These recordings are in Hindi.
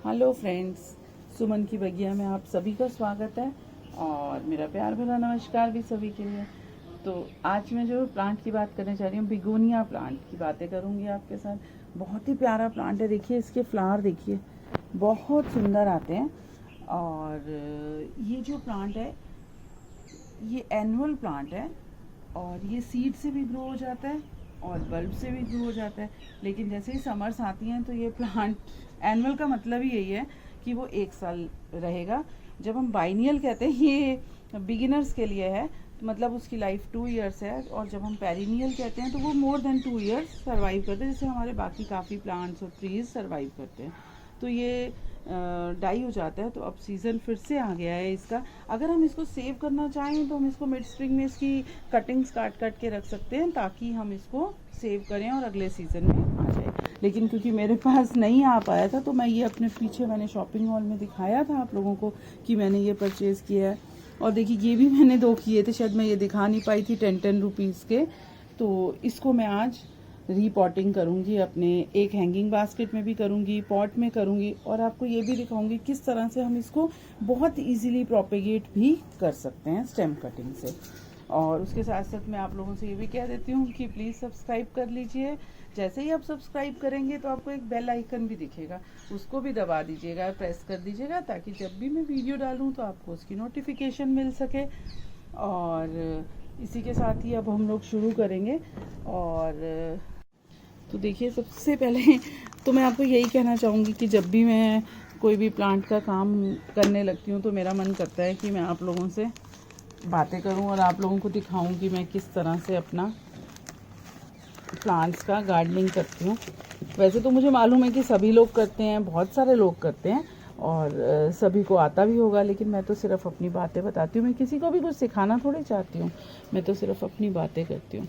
हेलो फ्रेंड्स, सुमन की बगिया में आप सभी का स्वागत है और मेरा प्यार भरा नमस्कार भी सभी के लिए। तो आज मैं जो प्लांट की बात करने जा रही हूँ, बिगोनिया प्लांट की बातें करूँगी आपके साथ। बहुत ही प्यारा प्लांट है, देखिए इसके फ्लावर देखिए बहुत सुंदर आते हैं। और ये जो प्लांट है ये एनुअल प्लांट है और ये सीड से भी ग्रो हो जाता है और बल्ब से भी ग्रो हो जाता है। लेकिन जैसे ही समर्स आती हैं तो ये प्लांट, एनुअल का मतलब ही यही है कि वो 1 साल रहेगा। जब हम बाइनियल कहते हैं ये बिगिनर्स के लिए है, तो मतलब उसकी लाइफ 2 इयर्स है। और जब हम पेरिनियल कहते हैं तो वो मोर देन 2 इयर्स सर्वाइव करते हैं, जैसे हमारे बाकी काफ़ी प्लांट्स और ट्रीज सर्वाइव करते हैं। तो ये डाई हो जाता है। तो अब सीज़न फिर से आ गया है इसका। अगर हम इसको सेव करना चाहें तो हम इसको मिड स्प्रिंग में इसकी कटिंग्स काट के रख सकते हैं, ताकि हम इसको सेव करें और अगले सीज़न में आ जाए। लेकिन क्योंकि मेरे पास नहीं आ पाया था तो मैं ये अपने पीछे मैंने शॉपिंग मॉल में दिखाया था आप लोगों को कि मैंने ये परचेज़ किया है। और देखिए ये भी मैंने 2 किए थे, शायद मैं ये दिखा नहीं पाई थी 10 रुपीज़ के। तो इसको मैं आज रीपॉटिंग करूँगी, अपने एक हैंगिंग बास्केट में भी करूँगी, पॉट में करूँगी, और आपको ये भी दिखाऊँगी किस तरह से हम इसको बहुत इजीली प्रोपेगेट भी कर सकते हैं स्टेम कटिंग से। और उसके साथ साथ मैं आप लोगों से ये भी कह देती हूँ कि प्लीज़ सब्सक्राइब कर लीजिए। जैसे ही आप सब्सक्राइब करेंगे तो आपको एक बेल आइकन भी दिखेगा, उसको भी दबा दीजिएगा, प्रेस कर दीजिएगा, ताकि जब भी मैं वीडियो डालूँ तो आपको उसकी नोटिफिकेशन मिल सके। और इसी के साथ ही अब हम लोग शुरू करेंगे। और तो देखिए सबसे पहले तो मैं आपको यही कहना चाहूँगी कि जब भी मैं कोई भी प्लांट का काम करने लगती हूँ तो मेरा मन करता है कि मैं आप लोगों से बातें करूं और आप लोगों को दिखाऊं कि मैं किस तरह से अपना प्लांट्स का गार्डनिंग करती हूँ। वैसे तो मुझे मालूम है कि सभी लोग करते हैं, बहुत सारे लोग करते हैं और सभी को आता भी होगा, लेकिन मैं तो सिर्फ अपनी बातें बताती हूँ। मैं किसी को भी कुछ सिखाना थोड़ी चाहती हूँ, मैं तो सिर्फ अपनी बातें करती हूँ।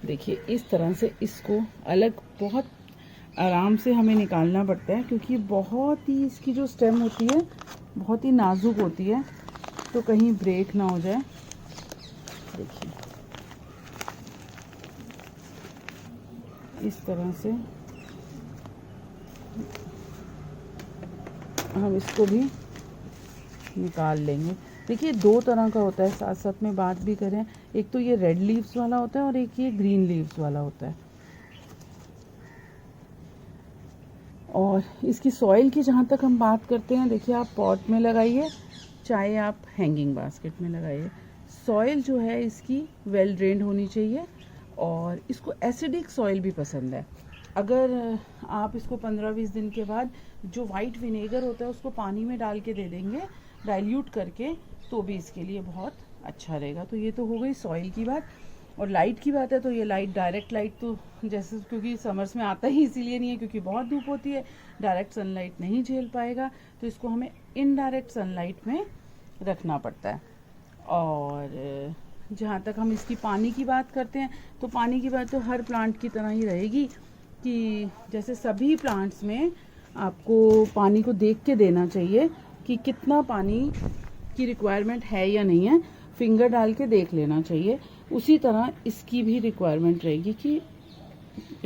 देखिए इस तरह से इसको अलग बहुत आराम से हमें निकालना पड़ता है, क्योंकि बहुत ही इसकी जो स्टेम होती है बहुत ही नाजुक होती है, तो कहीं ब्रेक ना हो जाए। देखिए इस तरह से हम इसको भी निकाल लेंगे। देखिए 2 तरह का होता है, साथ साथ में बात भी करें, एक तो ये रेड लीव्स वाला होता है और एक ये ग्रीन लीव्स वाला होता है। और इसकी सॉइल की जहाँ तक हम बात करते हैं, देखिए आप पॉट में लगाइए चाहे आप हैंगिंग बास्केट में लगाइए, सॉइल जो है इसकी वेल ड्रेन्ड होनी चाहिए। और इसको एसिडिक सॉइल भी पसंद है। अगर आप इसको 15-20 दिन के बाद जो वाइट विनेगर होता है उसको पानी में डाल के दे देंगे डाइल्यूट करके, तो भी इसके लिए बहुत अच्छा रहेगा। तो ये तो हो गई सॉइल की बात। और लाइट की बात है तो ये लाइट, डायरेक्ट लाइट तो जैसे, क्योंकि समर्स में आता ही इसीलिए नहीं है क्योंकि बहुत धूप होती है, डायरेक्ट सनलाइट नहीं झेल पाएगा, तो इसको हमें इनडायरेक्ट सनलाइट में रखना पड़ता है। और जहाँ तक हम इसकी पानी की बात करते हैं, तो पानी की बात तो हर प्लांट की तरह ही रहेगी कि जैसे सभी प्लांट्स में आपको पानी को देख के देना चाहिए कि कितना पानी की रिक्वायरमेंट है या नहीं है, फिंगर डाल के देख लेना चाहिए। उसी तरह इसकी भी रिक्वायरमेंट रहेगी कि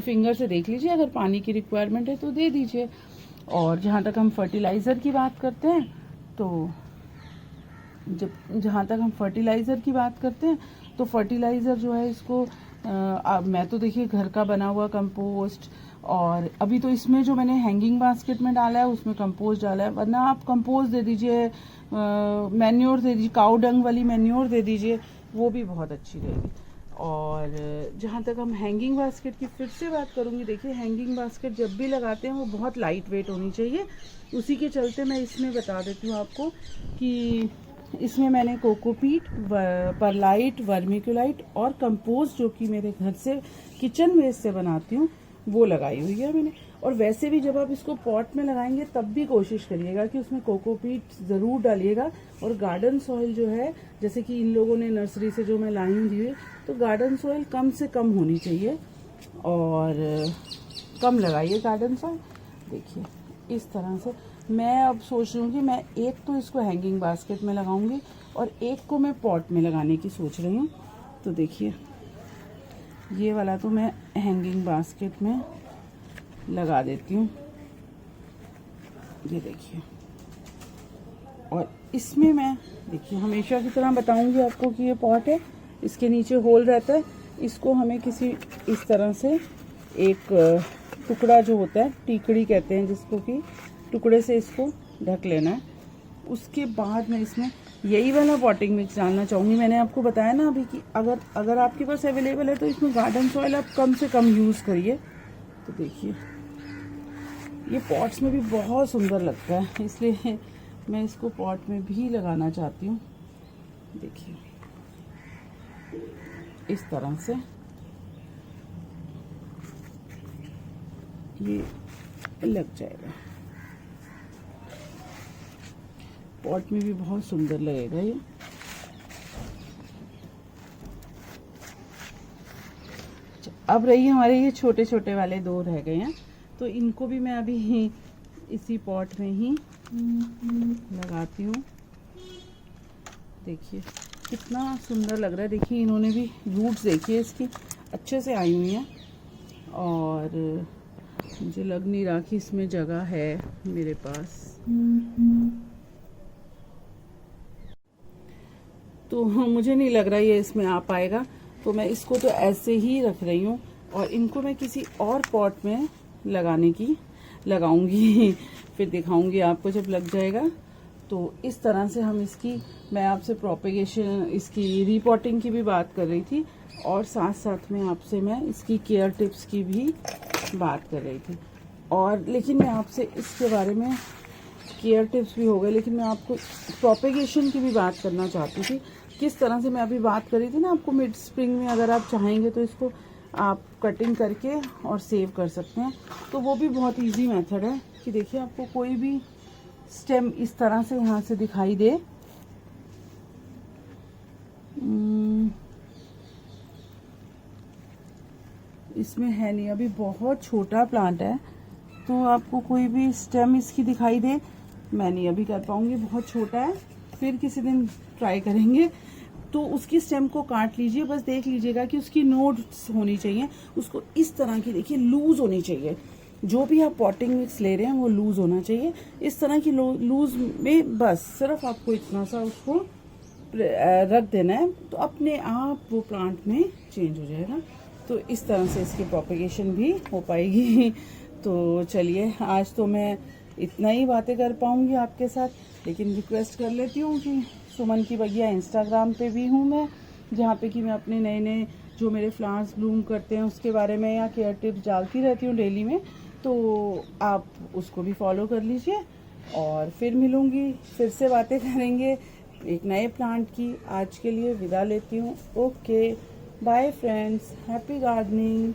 फिंगर से देख लीजिए, अगर पानी की रिक्वायरमेंट है तो दे दीजिए। और जहाँ तक हम फर्टिलाइज़र की बात करते हैं, तो जहाँ तक हम फर्टिलाइज़र की बात करते हैं तो फर्टिलाइज़र जो है इसको मैं तो देखिए घर का बना हुआ कंपोस्ट, और अभी तो इसमें जो मैंने हैंगिंग बास्केट में डाला है उसमें कंपोस्ट डाला है, वरना आप कंपोस्ट दे दीजिए, मैन्योर दे दीजिए, काऊ डंग वाली मैन्योर दे दीजिए, वो भी बहुत अच्छी रहेगी। और जहाँ तक हम हैंगिंग बास्केट की फिर से बात करूँगी, देखिए हैंगिंग बास्केट जब भी लगाते हैं वो बहुत लाइट वेट होनी चाहिए। उसी के चलते मैं इसमें बता देती हूँ आपको कि इसमें मैंने कोकोपीट, परलाइट, वर्मिकुलाइट और कंपोस्ट, जो कि मेरे घर से किचन वेस्ट से बनाती हूँ, वो लगाई हुई है मैंने। और वैसे भी जब आप इसको पॉट में लगाएंगे तब भी कोशिश करिएगा कि उसमें कोकोपीट ज़रूर डालिएगा। और गार्डन सॉइल जो है, जैसे कि इन लोगों ने नर्सरी से जो मैं लाई हूँ दी हुई, तो गार्डन सॉइल कम से कम होनी चाहिए और कम लगाइए गार्डन सॉइल। देखिए इस तरह से मैं अब सोच रही हूँ कि मैं एक तो इसको हैंगिंग बास्केट में लगाऊंगी और एक को मैं पॉट में लगाने की सोच रही हूँ। तो देखिए ये वाला तो मैं हैंगिंग बास्केट में लगा देती हूँ। ये देखिए, और इसमें मैं देखिए हमेशा की तरह बताऊंगी आपको कि ये पॉट है, इसके नीचे होल रहता है। इसको हमें किसी इस तरह से एक टुकड़ा जो होता है, टीकड़ी कहते हैं जिसको, कि टुकड़े से इसको ढक लेना है। उसके बाद मैं इसमें यही वाला पॉटिंग मिक्स डालना चाहूँगी। मैंने आपको बताया ना अभी कि अगर आपके पास अवेलेबल है तो इसमें गार्डन सॉइल आप कम से कम यूज़ करिए। तो देखिए ये पॉट्स में भी बहुत सुंदर लगता है, इसलिए मैं इसको पॉट में भी लगाना चाहती हूँ। देखिए इस तरह से ये लग जाएगा, पॉट में भी बहुत सुंदर लगेगा ये। अब रही हमारे ये छोटे छोटे वाले 2 रह गए हैं, तो इनको भी मैं अभी इसी पॉट में ही लगाती हूँ। देखिए कितना सुंदर लग रहा है। देखिए इन्होंने भी रूट्स देखिए इसकी अच्छे से आई हुई हैं, और मुझे लग नहीं रहा कि इसमें जगह है मेरे पास। तो मुझे नहीं लग रहा ये इसमें आ पाएगा, तो मैं इसको तो ऐसे ही रख रही हूँ, और इनको मैं किसी और पॉट में लगाऊंगी फिर दिखाऊंगी आपको जब लग जाएगा। तो इस तरह से हम इसकी, मैं आपसे प्रोपेगेशन, इसकी रीपॉटिंग की भी बात कर रही थी, और साथ साथ में आपसे मैं इसकी केयर टिप्स की भी बात कर रही थी। और लेकिन मैं आपसे इसके बारे में, केयर टिप्स भी हो गए, लेकिन मैं आपको प्रोपेगेशन की भी बात करना चाहती थी। किस तरह से मैं अभी बात कर रही थी ना आपको, मिड स्प्रिंग में अगर आप चाहेंगे तो इसको आप कटिंग करके और सेव कर सकते हैं। तो वो भी बहुत इजी मेथड है कि देखिए आपको कोई भी स्टेम इस तरह से यहाँ से दिखाई दे, इसमें है नहीं, अभी बहुत छोटा प्लांट है, तो आपको कोई भी स्टेम इसकी दिखाई दे, मैं नहीं अभी कर पाऊंगी, बहुत छोटा है, फिर किसी दिन ट्राई करेंगे। तो उसकी स्टेम को काट लीजिए, बस देख लीजिएगा कि उसकी नोड्स होनी चाहिए, उसको इस तरह की देखिए लूज होनी चाहिए। जो भी आप पॉटिंग मिक्स ले रहे हैं वो लूज होना चाहिए, इस तरह की लूज में बस सिर्फ आपको इतना सा उसको रख देना है, तो अपने आप वो प्लांट में चेंज हो जाएगा। तो इस तरह से इसकी प्रोपेगेशन भी हो पाएगी। तो चलिए आज तो मैं इतना ही बातें कर पाऊंगी आपके साथ, लेकिन रिक्वेस्ट कर लेती हूँ कि सुमन की बगिया इंस्टाग्राम पे भी हूँ मैं, जहाँ पे कि मैं अपने नए नए जो मेरे फ्लावर्स ब्लूम करते हैं उसके बारे में या केयर टिप्स डालती रहती हूँ डेली में, तो आप उसको भी फॉलो कर लीजिए। और फिर मिलूँगी, फिर से बातें करेंगे एक नए प्लांट की। आज के लिए विदा लेती हूँ। Okay bye friends, happy gardening.